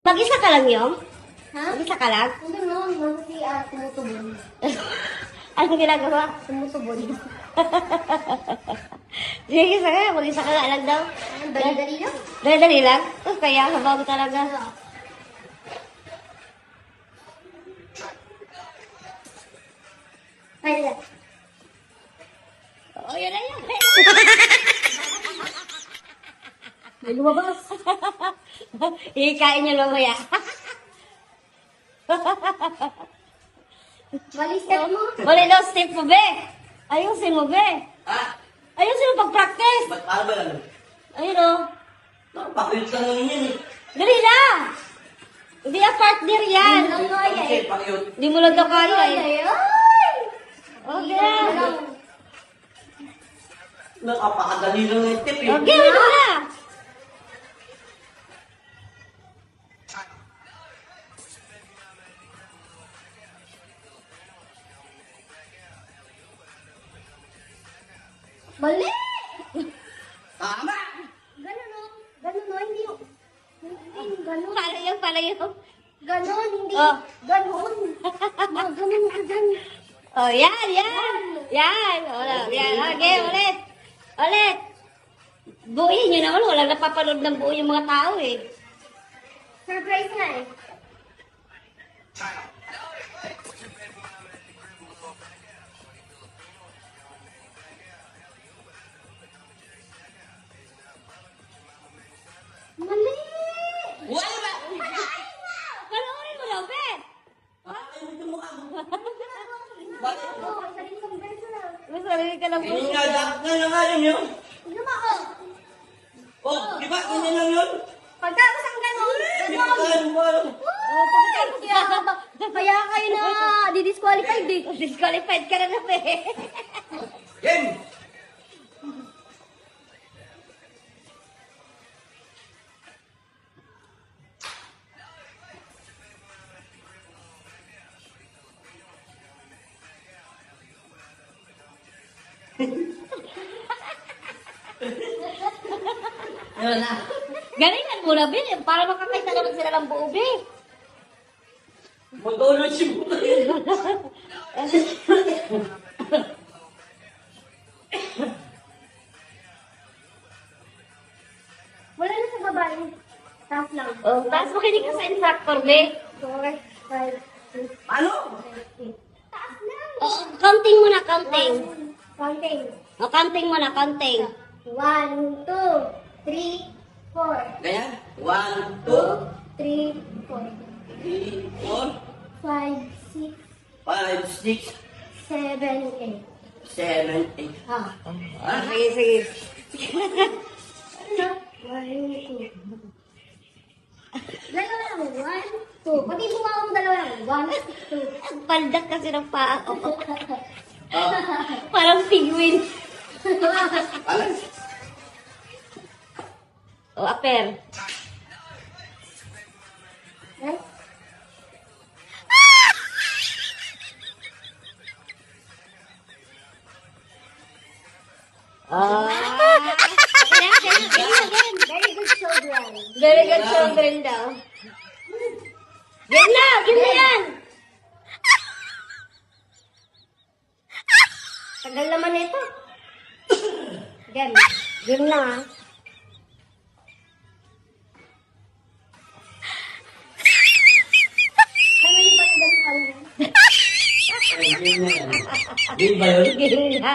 Mag-isa ka lang yun? Ha? Mag-isa ka lang? Hindi no, si tumutubon. Ano ginagawa? Tumutubon. Sige, isa ka. Mag-isa ka lang daw. Dali-dali lang. Dali-dali lang? Kaya sa bago talaga. Ay, Oh, yun na yun. may lumabas. Hikain niyo mamaya. Mali step mo. Wala daw step mo, be. Ayusin mo, be. Ah, Ayusin mo pag-practice. ba't paano ba yan? Ayun o. Pakiyot ka lang yan eh. Dali na. Hindi ang partner yan. Ang kaya Okay, eh. pakiyot. Hindi mo lang daw kaya Ay, eh. ay, ay. Okay. Napakadali lang yung tip eh. Okay, ano na? Mali! Tama! Ganun o. Ganun o. Hindi o. Hindi ganun. Pala yun. Ganun, hindi. Oh. Ganun. Ganun ka dyan. Oh, yan. Yan. Yan. Okay, ulit. Ulit. Buuin nyo naman. Wala napapanood ng buo yung mga tao eh. Surprise nga eh. Mali! Wala ba? Panoorin mo daw, Ben. Pakayot mo ako. Bakit? Oh, isa rin isang beso na. May sarili ka ng Ganyan buo. nga, dapat nga lang nga yun yun. Luma ko. Oh, di ba? Ganyan lang yun. Pagkatapos ang ganun. Hindi Ganun. ko kaya mo alam. Oh, pagkatapos kaya kayo na di-disqualified eh. Disqualified ka na na, Ben. Game! Yun na. Galingan mo na, Ben. Para makakaisa naman sila ng buo, Ben. Matulog si Butoy. Wala na sa babae. Taas lang. Oh, tapos makinig ka sa instructor, Ben. 4, 5, 6, Ano? 7, 8. Taas lang. Oh, counting mo na, counting. Counting. Oh, counting mo na, counting. 1, 2, 3, 4. Ganyan. 1, 2, 3, 4. 3, 4, 5, 6, 5, 6, 7, 8. 7, 8. Ah. Ah, Sige. Ano? 1, 2. Dalawa lang. 1, 2. Pati bumawa mo dalawa lang. 1, 2. Ang paldak kasi ng paa ko. ah, Parang penguin. alam. O, aper. Right? Ah. Very good children. Very good children daw. Game na! Game na yan! Tagal naman ito. Game. Game na ah. Ano yung pagkagal pa lang? Game na yan. Game ba yun? Game na.